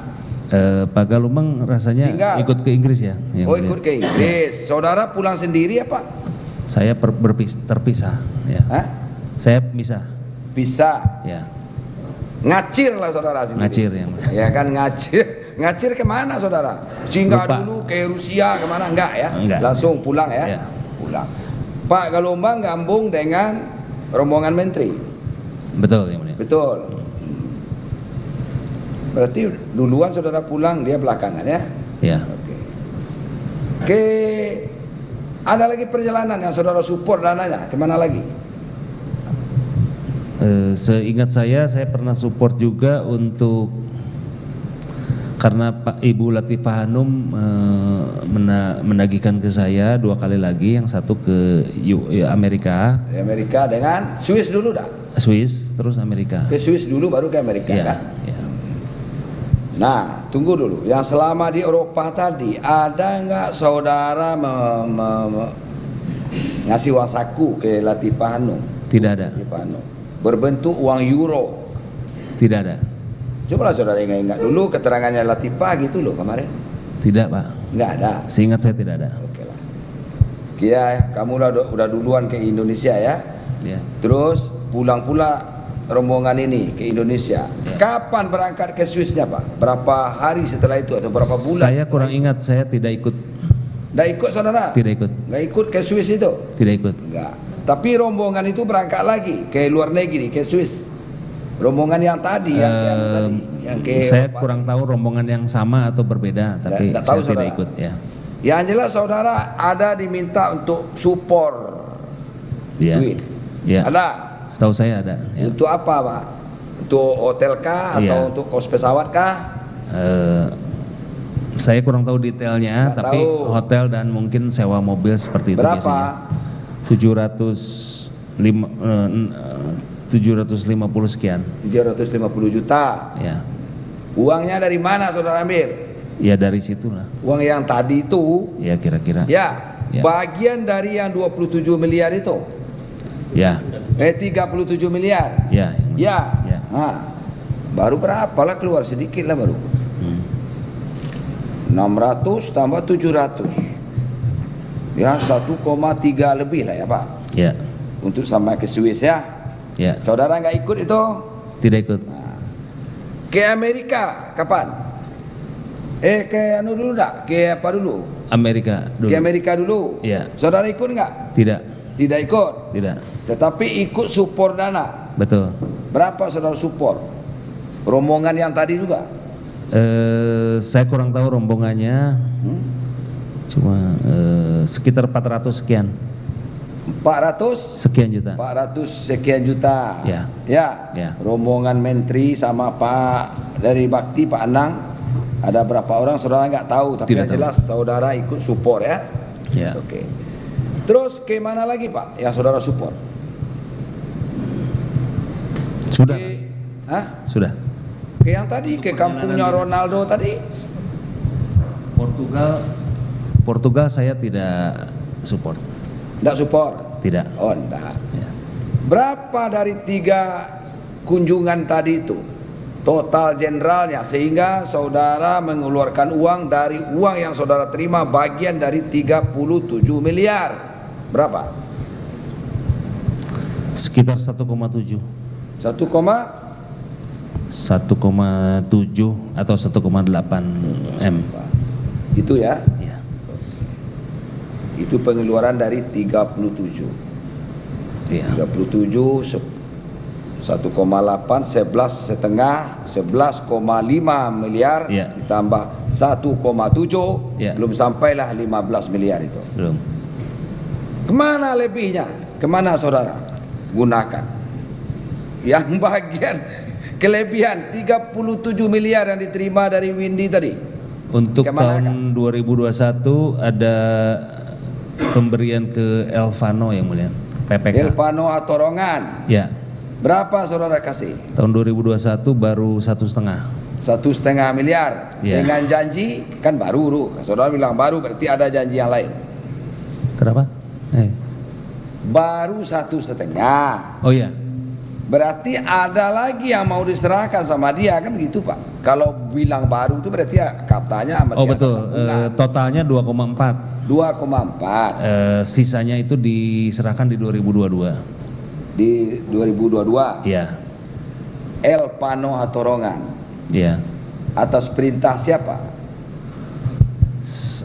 Pak Galumbang rasanya Tinggal. ikut ke Inggris ya. yang Oh mulia. ikut ke Inggris. Saudara pulang sendiri apa? Saya terpisah. Ya. Hah? Saya misah. Bisa. Ya. Ngacir lah saudara sendiri. Ngacir yang mulia. Ya kan ngacir. Ngacir kemana saudara? Singgah Lupa. dulu ke Rusia kemana? Enggak ya? Enggak. Langsung pulang ya? Ya. Pulang. Pak Galumbang gabung dengan rombongan menteri. Betul yang mulia. Betul. Berarti duluan saudara pulang, dia belakangan ya? Ya. Oke. Oke. Ada lagi perjalanan yang saudara support dananya, kemana lagi? Seingat saya pernah support juga untuk karena Pak Ibu Latifah Hanum menagihkan ke saya 2 kali lagi, yang satu ke Amerika, Di Amerika dengan Swiss dulu dah. Swiss, terus Amerika. Ke Swiss dulu baru ke Amerika Ya, kan? ya. Nah, tunggu dulu. Yang selama di Eropa tadi, ada nggak saudara ngasih uang saku ke Latifah Hanum? Tidak ada, Latifah Hanum. Berbentuk uang euro. tidak ada, Cobalah saudara ingat-ingat dulu keterangannya Latifah gitu loh kemarin. tidak Pak. Nggak ada. Seingat saya tidak ada. Oke lah. Kira kamu udah duluan ke Indonesia ya. Ya, Terus pulang pula rombongan ini ke Indonesia. Kapan berangkat ke Swissnya Pak? Berapa hari setelah itu atau berapa bulan? Saya kurang ingat, saya tidak ikut. Nggak ikut saudara? Tidak ikut. Nggak ikut ke Swiss itu? Tidak ikut. Enggak. Tapi rombongan itu berangkat lagi ke luar negeri, ke Swiss. Rombongan yang tadi, yang ke saya Eropa. kurang tahu rombongan yang sama atau berbeda, tapi Nggak saya tahu, tidak saudara. ikut ya. Yang jelas saudara ada diminta untuk support Ya. duit. Ya. Ada. Setahu saya ada. Ya. Untuk apa Pak? Untuk hotel kah atau Iya. untuk kos pesawat kah? Saya kurang tahu detailnya, Nggak tapi tahu. hotel dan mungkin sewa mobil seperti itu Berapa? biasanya. 750 sekian. 350 juta. Ya. Uangnya dari mana saudara ambil? Ya dari situlah. Uang yang tadi itu, Ya kira-kira. ya, Ya. bagian dari yang 27 miliar itu. Ya. 37 miliar. Ya. Ya. Ya. Nah, baru berapa lah, keluar sedikit lah baru. Hmm. 600 tambah 700. Ya 1,3 lebih lah ya Pak. Ya. Untuk sampai ke Swiss ya. Ya. Saudara nggak ikut itu? Tidak ikut. Ke Amerika kapan? Ke anu dulu enggak? Ke apa dulu? Amerika dulu. Ke Amerika dulu. Iya. Saudara ikut nggak? Tidak. Tidak ikut. Tidak. Tetapi ikut support dana. Betul. Berapa saudara support? Rombongan yang tadi juga. Saya kurang tahu rombongannya, cuma sekitar 400 sekian 400 sekian juta. 400 sekian juta. Ya. Ya. Ya. Rombongan menteri sama Pak dari Bakti Pak Anang. Ada berapa orang saudara nggak tahu, tapi Tidak yang tahu. jelas saudara ikut support ya. Ya. Oke. Terus ke mana lagi Pak yang saudara support? Sudah. Hah? Sudah. Ke yang tadi, ke kampungnya Ronaldo tadi? Portugal saya tidak support. Nggak support? Tidak. Oh enggak. Ya. Berapa dari 3 kunjungan tadi itu total generalnya sehingga saudara mengeluarkan uang dari uang yang saudara terima bagian dari 37 miliar? Berapa? Sekitar 1,7. 1,7 atau 1,8 M. Itu ya. Ya. Itu pengeluaran dari 37. Ya. 37 1,8 11,5 miliar Ya. ditambah 1,7 Ya. belum sampailah 15 miliar itu. Belum. Kemana lebihnya? Kemana saudara gunakan? Yang bagian kelebihan 37 miliar yang diterima dari Windy tadi. Untuk Kemana, tahun 2021 ada pemberian ke Elvano yang mulia, PPK. Elvano Atorongan. Ya. Berapa saudara kasih? Tahun 2021 baru 1,5. 1,5 miliar. Ya. Dengan janji kan baru. Saudara bilang baru berarti ada janji yang lain. Kenapa? Baru 1,5. Oh ya. Berarti ada lagi yang mau diserahkan sama dia kan gitu Pak. Kalau bilang baru itu berarti ya katanya masih Oh ada betul. sambungan. Totalnya 2,4. 2,4 Sisanya itu diserahkan di 2022. di 2022. Iya. Elvano Atorongan Iya. atas perintah siapa?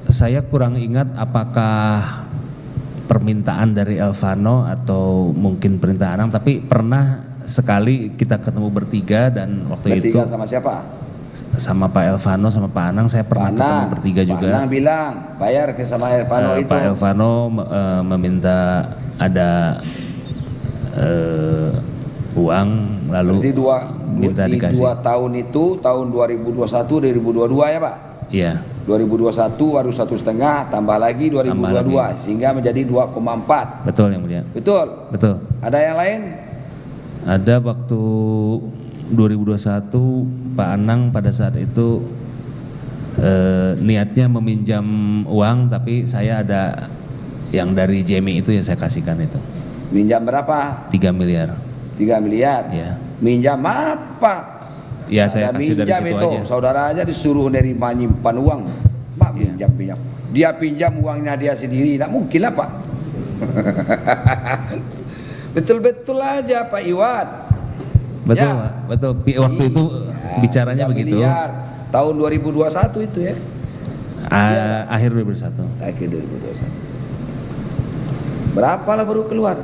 Saya kurang ingat apakah permintaan dari Elvano atau mungkin perintah Anang, tapi pernah sekali kita ketemu bertiga dan waktu Bertiga itu sama siapa? sama Pak Elvano sama Pak Anang saya pernah Pak ketemu Anang. bertiga Pak juga. Anang bilang bayar ke sama Elvano itu. Pak Elvano meminta ada uang lalu Berarti minta di dikasih. 2 tahun itu tahun 2021 2022 ya Pak? Iya. 2021 baru 1,5 tambah lagi 2022 Tambah lagi. sehingga menjadi 2,4. Betul yang mulia. Betul. Betul. Ada yang lain? Ada waktu 2021 Pak Anang pada saat itu niatnya meminjam uang, tapi saya ada yang dari Jamie itu ya saya kasihkan itu Minjam berapa? 3 miliar. 3 miliar. Ya. Minjam apa? Ya saya Ada kasih dari minjam situ itu. aja. Saudara aja disuruh nerima nyimpan uang. Pak Iya. pinjam. Dia pinjam uangnya dia sendiri. Tidak mungkin lah Pak. Betul-betul aja Pak Iwan. Betul, Ya. Pak. Betul. Waktu itu Iya, bicaranya 3 begitu. miliar. Tahun 2021 itu ya. Akhir 2021. Akhir 2021. Berapa lah baru keluar?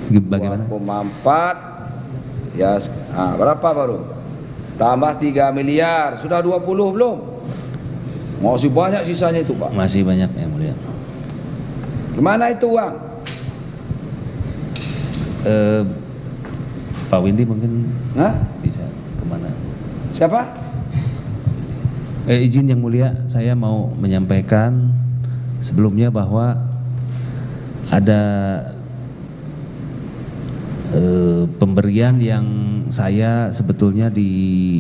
Bagaimana? 2,4 ya, berapa baru? Tambah 3 miliar, sudah 20 belum? Masih banyak sisanya itu, Pak. Masih banyak yang mulia. Gimana itu uang? Pak Windy mungkin Hah? bisa kemana? Siapa? Izin yang mulia, saya mau menyampaikan sebelumnya bahwa ada pemberian yang saya sebetulnya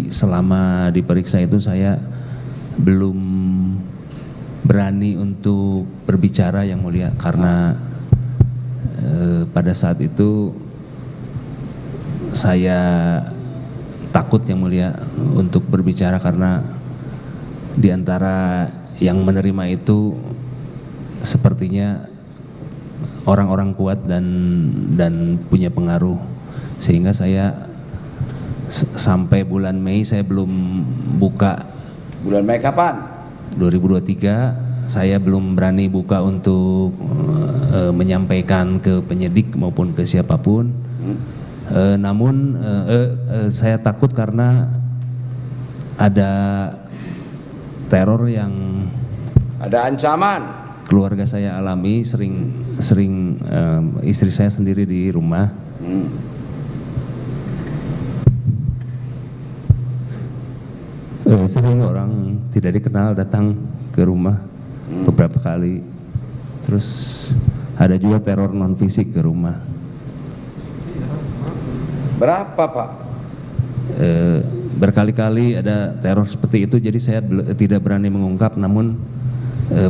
selama diperiksa itu saya belum berani untuk berbicara yang mulia karena pada saat itu saya takut yang mulia untuk berbicara karena di antara yang menerima itu sepertinya orang-orang kuat dan punya pengaruh, sehingga saya sampai bulan Mei saya belum buka. Bulan Mei kapan? 2023 saya belum berani buka untuk menyampaikan ke penyidik maupun ke siapapun. Namun saya takut karena ada teror yang Ada ancaman. keluarga saya alami, sering istri saya sendiri di rumah. Sering orang tidak dikenal datang ke rumah beberapa kali. Terus ada juga teror non fisik ke rumah. Berapa, Pak? Berkali-kali ada teror seperti itu, jadi saya tidak berani mengungkap. Namun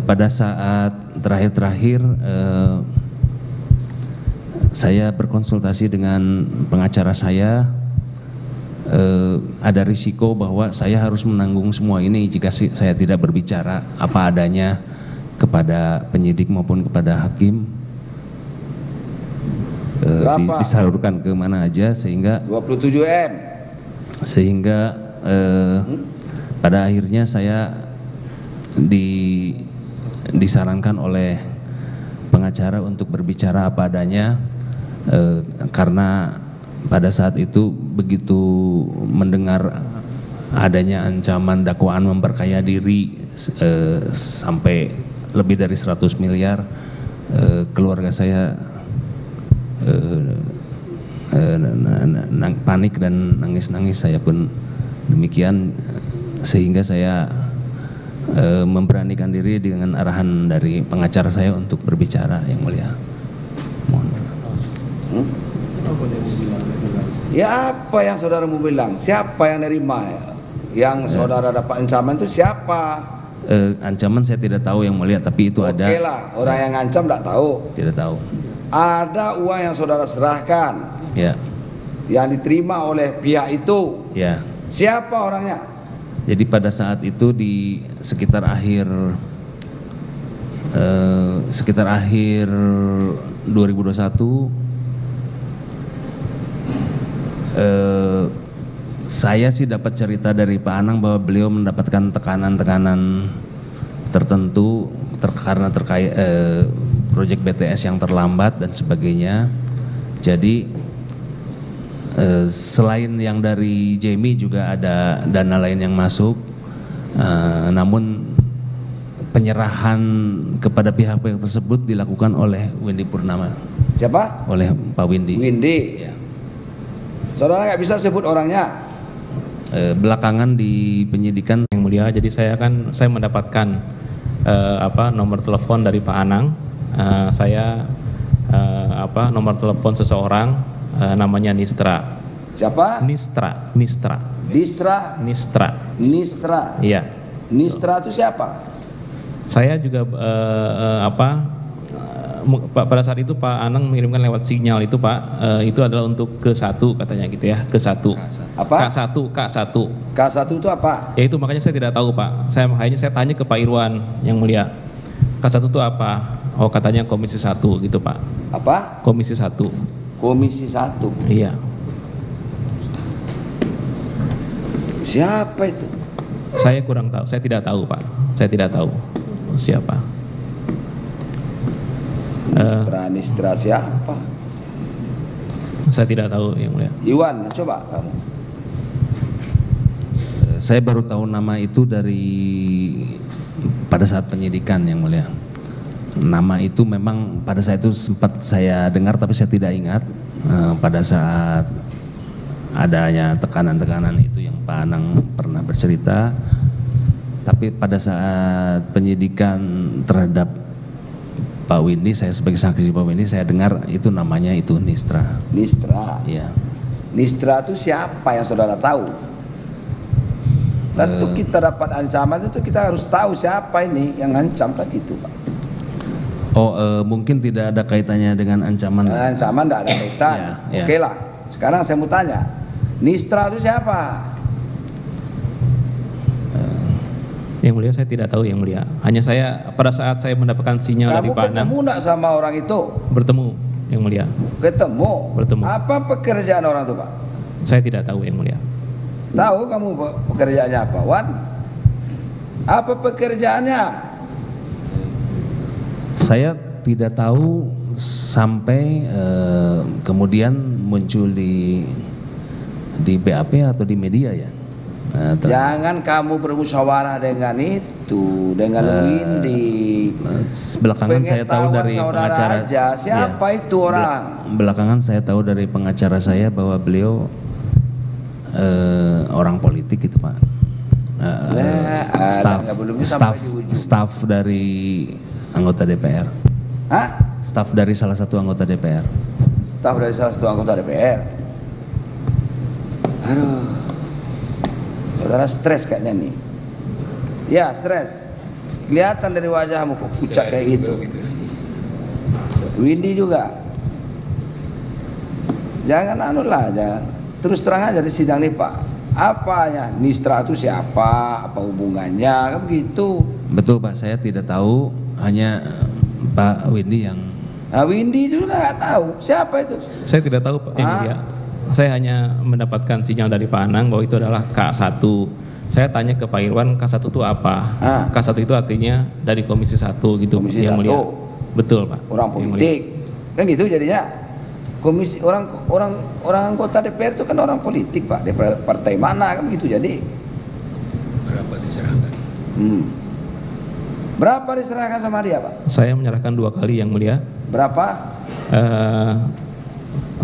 pada saat terakhir-terakhir saya berkonsultasi dengan pengacara saya, ada risiko bahwa saya harus menanggung semua ini jika saya tidak berbicara apa adanya kepada penyidik maupun kepada hakim. Berapa? Disalurkan ke mana aja sehingga 27 M. Pada akhirnya saya disarankan oleh pengacara untuk berbicara apa adanya, karena pada saat itu begitu mendengar adanya ancaman dakwaan memperkaya diri sampai lebih dari 100 miliar, keluarga saya panik dan nangis-nangis, saya pun demikian, sehingga saya memberanikan diri dengan arahan dari pengacara saya untuk berbicara yang mulia. Mohon. Ya, apa yang saudara mau bilang? Siapa yang nerima? Yang saudara dapat ancaman itu siapa? Ancaman saya tidak tahu yang mulia, tapi itu ada. Oke lah, orang yang ngancam tidak tahu. Tidak tahu. Ada uang yang saudara serahkan, Ya, yang diterima oleh pihak itu. ya. Siapa orangnya? Jadi pada saat itu di sekitar akhir 2021, saya sih dapat cerita dari Pak Anang bahwa beliau mendapatkan tekanan-tekanan tertentu karena terkait proyek BTS yang terlambat dan sebagainya. Jadi selain yang dari Jamie juga ada dana lain yang masuk, namun penyerahan kepada pihak-pihak tersebut dilakukan oleh Windy Purnama, Siapa? oleh Pak Windy. Windy. Ya. Saudara nggak bisa sebut orangnya. Belakangan di penyidikan Yang mulia, jadi saya mendapatkan nomor telepon dari Pak Anang. Saya nomor telepon seseorang namanya Nistra. Siapa? Nistra. Distra. Nistra. Iya. Nistra itu siapa? Saya juga pada saat itu Pak Anang mengirimkan lewat sinyal itu Pak, itu adalah untuk ke-1 katanya gitu ya, ke-1. Apa? K1. K1 itu apa? Ya itu makanya saya tidak tahu Pak. Makanya saya tanya ke Pak Irwan yang mulia. K1 itu apa? Oh katanya komisi 1 gitu Pak. Apa? Komisi 1. Komisi 1. Iya. Siapa itu? Saya kurang tahu, saya tidak tahu Pak. Saya tidak tahu siapa. Nistra siapa? Saya tidak tahu yang mulia. Iwan, coba kamu. Saya baru tahu nama itu dari pada saat penyidikan yang mulia. Nama itu memang pada saat itu sempat saya dengar tapi saya tidak ingat pada saat adanya tekanan-tekanan itu yang Pak Anang pernah bercerita. Tapi pada saat penyidikan terhadap Pak Windy, saya sebagai saksi Pak Windy, saya dengar itu namanya itu Nistra. Nistra. Iya. Nistra itu siapa yang saudara tahu? Tentu kita dapat ancaman itu kita harus tahu siapa ini yang ngancam kan gitu Pak. Mungkin tidak ada kaitannya dengan ancaman. Ancaman tidak ada kaitan. Ya, Oke lah. Sekarang saya mau tanya, Nistra itu siapa? Yang mulia saya tidak tahu yang mulia. Hanya saya pada saat saya mendapatkan sinyal dari Kamu Pak Anang. ketemu enggak sama orang itu? Bertemu yang mulia. Ketemu. Bertemu. Apa pekerjaan orang itu Pak? Saya tidak tahu yang mulia. Tahu kamu pekerjaannya apa, Wan? Apa pekerjaannya? Saya tidak tahu sampai kemudian muncul di BAP atau di media ya. Jangan kamu bermusyawarah dengan itu, dengan Windy. Belakangan saya tahu dari pengacara. Aja. Siapa ya, itu orang? Belakangan saya tahu dari pengacara saya bahwa beliau orang politik itu Pak. Staff dari anggota DPR. Hah? Staff dari salah satu anggota DPR. Staff dari salah satu anggota DPR. Aduh. Saudara stres kayaknya nih. Ya stres. Kelihatan dari wajahmu kok pucat kayak gitu. Windy juga. Jangan jangan. Terus terang aja di sidang nih Pak. Apanya? Nistra itu siapa? Apa hubungannya? Kan begitu. Betul Pak, saya tidak tahu. Hanya Pak Windy yang. Windy juga nggak tahu. Siapa itu? Saya tidak tahu Pak yang mulia. Saya hanya mendapatkan sinyal dari Pak Anang bahwa itu adalah K1. Saya tanya ke Pak Irwan, K1 itu apa? K1 itu artinya dari Komisi 1 gitu. Komisi yang 1. mulia. Betul Pak. Orang politik. Kan gitu jadinya. Komisi orang anggota DPR itu kan orang politik Pak. DPR partai mana kan gitu jadi. Berapa diserahkan? Berapa diserahkan sama dia Pak? Saya menyerahkan 2 kali yang mulia. Berapa?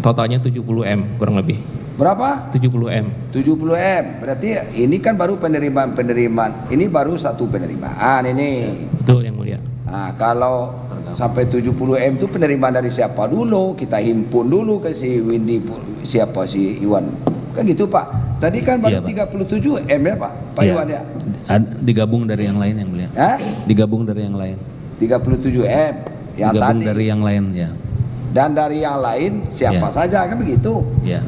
Totalnya 70M kurang lebih. Berapa? 70M. 70M. Berarti ini kan baru penerimaan. Ini baru satu penerimaan ini. Betul yang mulia. Nah, kalau sampai 70M itu penerimaan dari siapa dulu? Kita himpun dulu ke si Windy, siapa si Iwan. Kan gitu Pak. Tadi kan baru 37M ya Pak. Pak Iwan ya. Digabung dari yang lain yang mulia. Digabung dari yang lain. 37M. Yang digabung tadi. Dari yang lain ya. Dan dari yang lain siapa saja kan begitu. Ya.